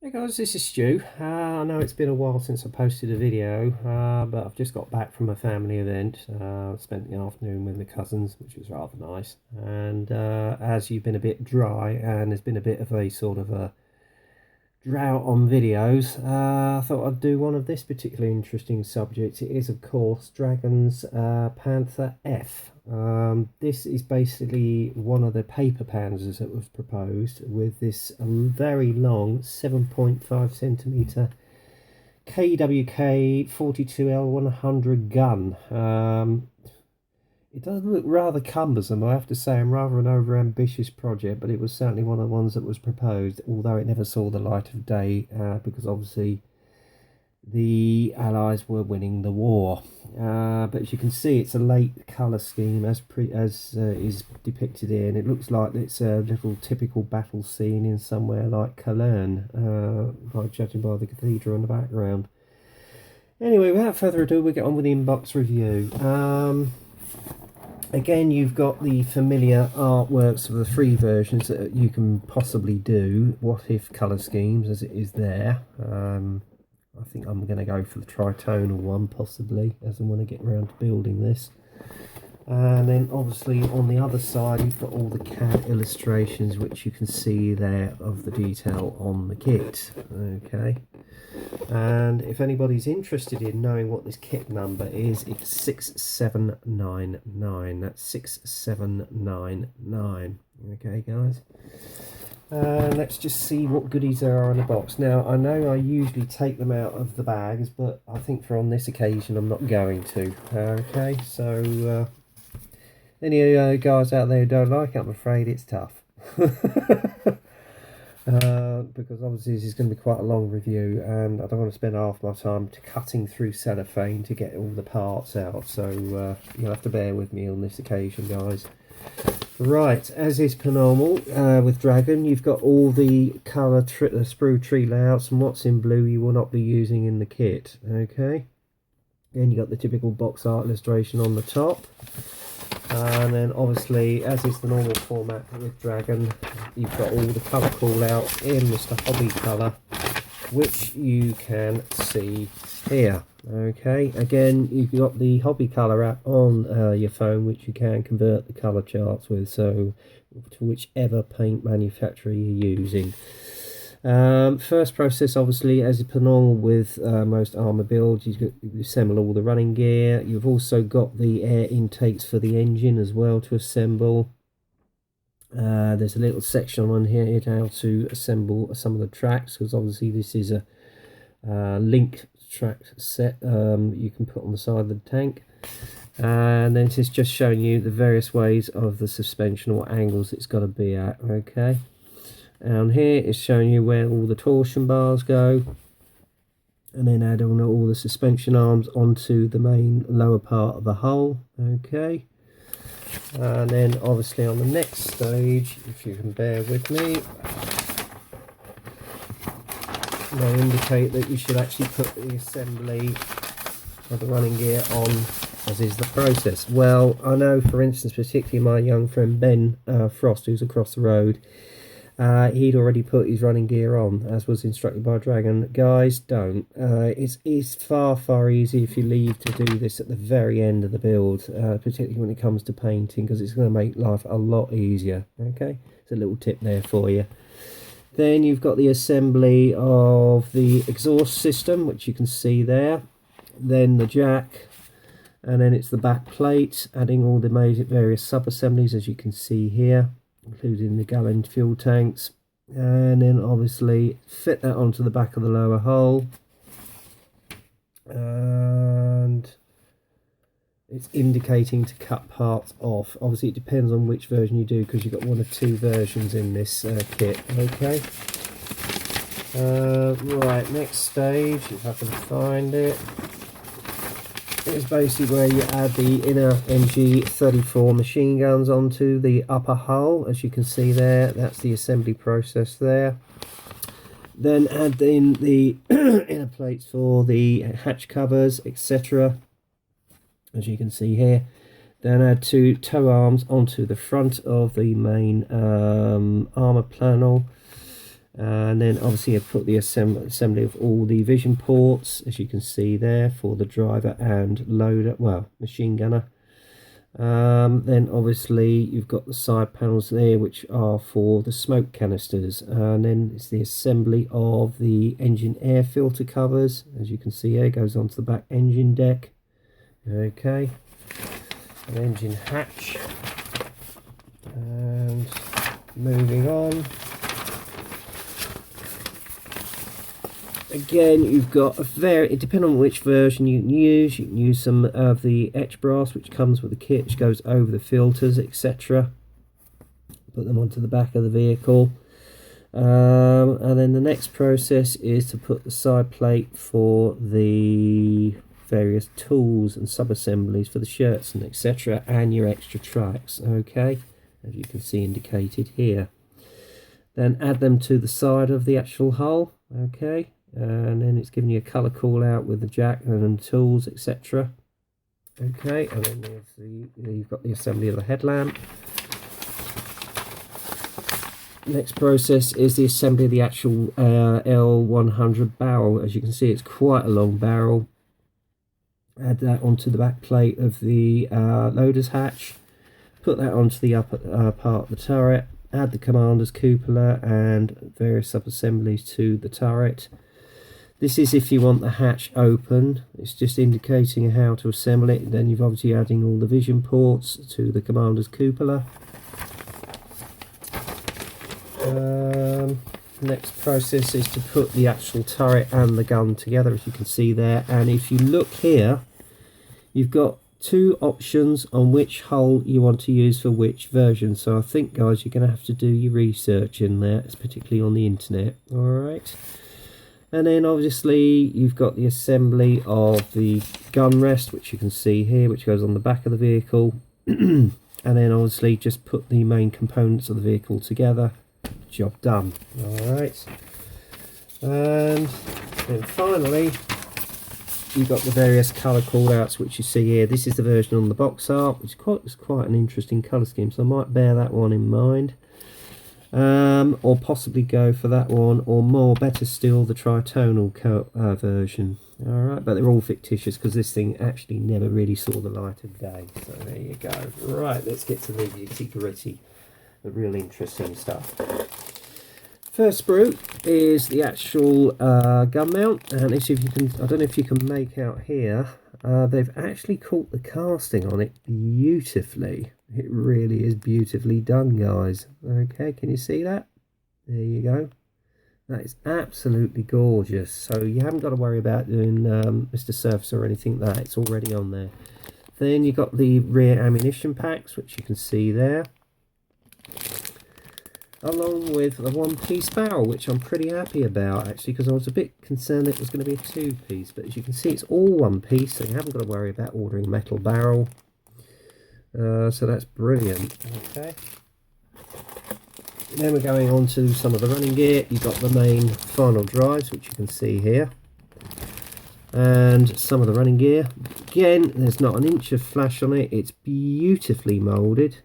Hey guys, this is Stu. I know it's been a while since I posted a video, but I've just got back from a family event. Spent the afternoon with my cousins, which was rather nice. And as you've been a bit dry and there's been a bit of a sort of a drought on videos, I thought I'd do one of this particularly interesting subject. It is, of course, Dragons Panther F. This is basically one of the paper panzers that was proposed with this very long 7.5 centimeter KWK 42L100 gun. It does look rather cumbersome, I have to say, and rather an over-ambitious project, but it was certainly one of the ones that was proposed, although it never saw the light of day, because obviously the Allies were winning the war. But as you can see, it's a late colour scheme as is depicted here, and it looks like it's a little typical battle scene in somewhere like Cologne, by judging by the cathedral in the background. Anyway, without further ado, we'll get on with the inbox review. Again, you've got the familiar artworks of the three versions that you can possibly do. What if colour schemes, as it is there. I think I'm going to go for the tritonal one, possibly, as I want to get around to building this. And then, obviously, on the other side, you've got all the CAD illustrations, which you can see there of the detail on the kit. Okay. And if anybody's interested in knowing what this kit number is, it's 6799. That's 6799. Okay, guys. Let's just see what goodies there are in the box. Now, I know I usually take them out of the bags, but I think for on this occasion I'm not going to. Okay, so any guys out there who don't like it, I'm afraid it's tough. Because obviously this is going to be quite a long review, and I don't want to spend half my time cutting through cellophane to get all the parts out, so you'll have to bear with me on this occasion, guys. Right, as is per normal with Dragon, you've got all the colour sprue tree layouts, and what's in blue you will not be using in the kit. Okay, then you've got the typical box art illustration on the top. And then obviously, as is the normal format with Dragon, you've got all the colour call out in Mr. Hobby Colour, which you can see here. Okay, again, you've got the Hobby Colour app on your phone, which you can convert the colour charts with, so to whichever paint manufacturer you're using. First process, obviously, as per normal with most armour builds, you assemble all the running gear. You've also got the air intakes for the engine as well to assemble. There's a little section on here how to assemble some of the tracks, because obviously this is a link track set you can put on the side of the tank. And then this is just showing you the various ways of the suspension or angles it's got to be at. Okay. And here is showing you where all the torsion bars go, and then add on all the suspension arms onto the main lower part of the hull. Okay, and then obviously on the next stage, if you can bear with me, they indicate that you should actually put the assembly of the running gear on, as is the process. Well, I know, for instance, particularly my young friend Ben Frost, who's across the road, he'd already put his running gear on, as was instructed by Dragon. Guys, don't. It's far easier if you leave to do this at the very end of the build, particularly when it comes to painting, because it's going to make life a lot easier. Okay, it's a little tip there for you. Then you've got the assembly of the exhaust system, which you can see there. Then the jack, and then it's the back plate, adding all the various sub-assemblies, as you can see here, including the gallon fuel tanks, and then obviously fit that onto the back of the lower hull, and it's indicating to cut parts off. Obviously it depends on which version you do, because you've got one of two versions in this kit. Okay, right, next stage, if I can find it, is basically where you add the inner MG34 machine guns onto the upper hull. As you can see there, that's the assembly process there. Then add in the inner plates for the hatch covers, etc., as you can see here. Then add two tow arms onto the front of the main armour panel. And then obviously I've put the assembly of all the vision ports, as you can see there, for the driver and loader, well, machine gunner. Then obviously you've got the side panels there, which are for the smoke canisters, and then it's the assembly of the engine air filter covers. As you can see here, goes onto the back engine deck. Okay, an engine hatch, and moving on. Again, you've got a depending on which version you can use some of the etch brass which comes with the kit, which goes over the filters, etc. Put them onto the back of the vehicle. And then the next process is to put the side plate for the various tools and sub-assemblies for the shirts and etc. and your extra tracks, okay, as you can see indicated here. Then add them to the side of the actual hull, okay. And then it's giving you a colour call out with the jack and tools, etc. Okay, and then you've got the assembly of the headlamp. Next process is the assembly of the actual L100 barrel. As you can see, it's quite a long barrel. Add that onto the back plate of the loader's hatch. Put that onto the upper part of the turret. Add the commander's cupola and various sub-assemblies to the turret. This is if you want the hatch open. It's just indicating how to assemble it. Then you've obviously adding all the vision ports to the commander's cupola. Next process is to put the actual turret and the gun together, as you can see there. And if you look here, you've got two options on which hull you want to use for which version. So I think, guys, you're going to have to do your research in there, particularly on the internet. All right. And then obviously you've got the assembly of the gun rest, which you can see here, which goes on the back of the vehicle. And then obviously just put the main components of the vehicle together. Job done. Alright. And then finally you've got the various colour call outs, which you see here. This is the version on the box art, which is quite an interesting colour scheme, so I might bear that one in mind. Or possibly go for that one, or better still, the tritonal version. Alright, but they're all fictitious because this thing actually never really saw the light of day. So there you go. Right, let's get to the nitty-gritty, the real interesting stuff. First sprue is the actual gun mount, and if you can, I don't know if you can make out here, they've actually caught the casting on it beautifully. It really is beautifully done, guys. Okay, can you see that? There you go. That is absolutely gorgeous. So you haven't got to worry about doing Mr. Surface or anything like that. It's already on there. Then you've got the rear ammunition packs, which you can see there, along with a one-piece barrel, which I'm pretty happy about, actually, because I was a bit concerned it was going to be a two-piece. But as you can see, it's all one piece, so you haven't got to worry about ordering a metal barrel. So that's brilliant. Okay. Then we're going on to some of the running gear. You've got the main final drives, which you can see here, and some of the running gear. Again, there's not an inch of flash on it. It's beautifully moulded,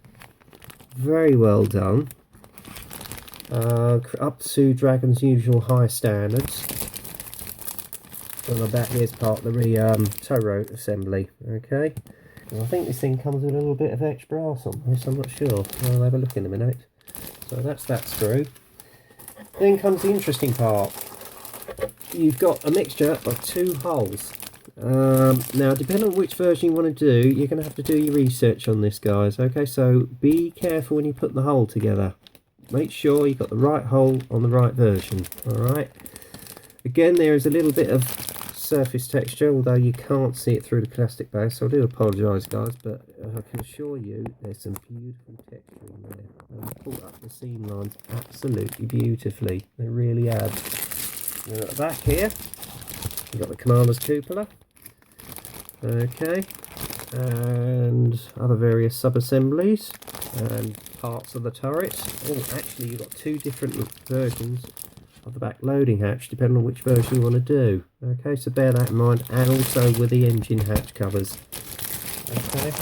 very well done, up to Dragon's usual high standards. And the back here's part of the tow rope assembly. Okay. I think this thing comes with a little bit of etched brass on this, I'm not sure. I'll have a look in a minute. So that's that sprue. Then comes the interesting part. You've got a mixture of two hulls. Now, depending on which version you want to do, you're going to have to do your research on this, guys. Okay, so be careful when you put the hull together. Make sure you've got the right hull on the right version. Alright. Again, there is a little bit of surface texture, although you can't see it through the plastic bag, so I do apologise, guys, but I can assure you there's some beautiful texture in there. They've pulled up the seam lines absolutely beautifully. They really have. Now at the back here, you've got the commander's cupola, okay, and other various sub-assemblies and parts of the turret. Oh, actually, you've got two different versions of the back loading hatch, depending on which version you want to do. Okay, so bear that in mind, and also with the engine hatch covers. Okay,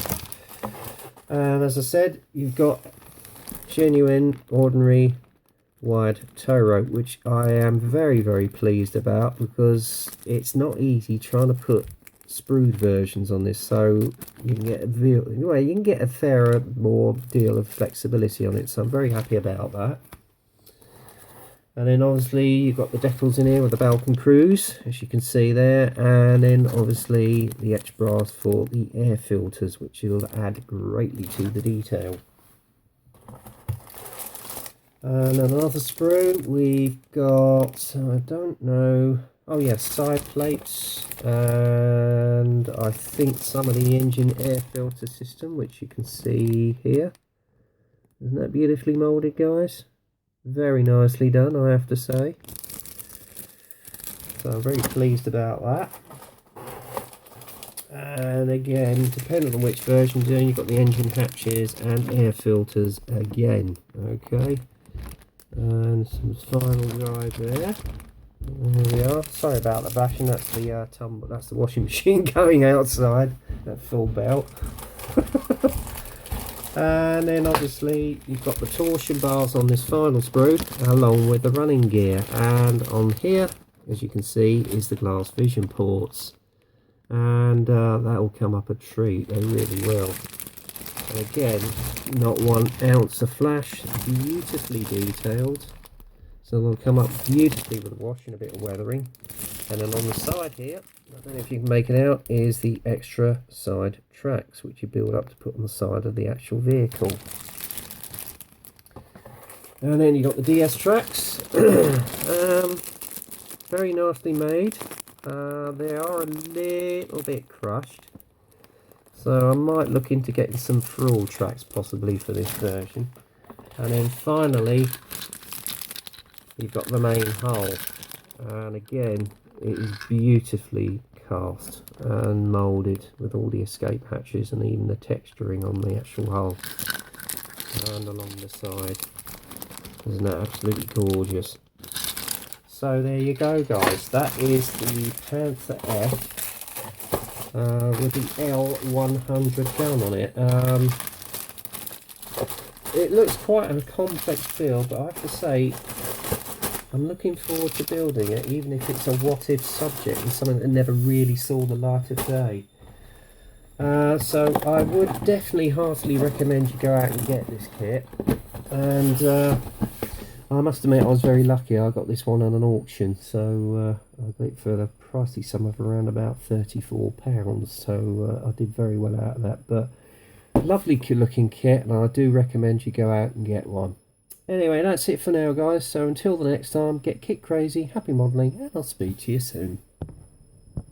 and as I said, you've got genuine, ordinary wide tow rope, which I am very, very pleased about, because it's not easy trying to put sprued versions on this, so you can get you can get a fairer more deal of flexibility on it, so I'm very happy about that. And then obviously you've got the decals in here with the Balkan Cruise, as you can see there, and then obviously the etch brass for the air filters, which will add greatly to the detail. And another sprue, we've got, I don't know, oh yes, side plates, and I think some of the engine air filter system, which you can see here. Isn't that beautifully moulded, guys? Very nicely done, I have to say. So I'm very pleased about that. And again, depending on which version you're doing, you've got the engine hatches and air filters again. Okay. And some final drive there. There we are. Sorry about the bashing. That's the that's the washing machine going outside at full belt. And then obviously you've got the torsion bars on this final sprue along with the running gear, and on here, as you can see, is the glass vision ports, and that will come up a treat. They really will. And again, not 1 ounce of flash, beautifully detailed, so they'll come up beautifully with the wash and a bit of weathering. And then on the side here, I don't know if you can make it out, is the extra side tracks, which you build up to put on the side of the actual vehicle. And then you've got the DS tracks, very nicely made. They are a little bit crushed, so I might look into getting some for-all tracks possibly for this version. And then finally, you've got the main hull, and again, it is beautifully cast and moulded with all the escape hatches and even the texturing on the actual hull and along the side. Isn't that absolutely gorgeous? So there you go, guys. That is the Panther F with the L100 gun on it. It looks quite a complex build, but I have to say, I'm looking forward to building it, even if it's a what-if subject and something that never really saw the light of day. So I would definitely heartily recommend you go out and get this kit. And I must admit, I was very lucky. I got this one on an auction, so I got it for the pricey sum of around about £34. So I did very well out of that. But lovely looking kit, and I do recommend you go out and get one. Anyway, that's it for now, guys. So until the next time, get kit crazy, happy modelling, and I'll speak to you soon.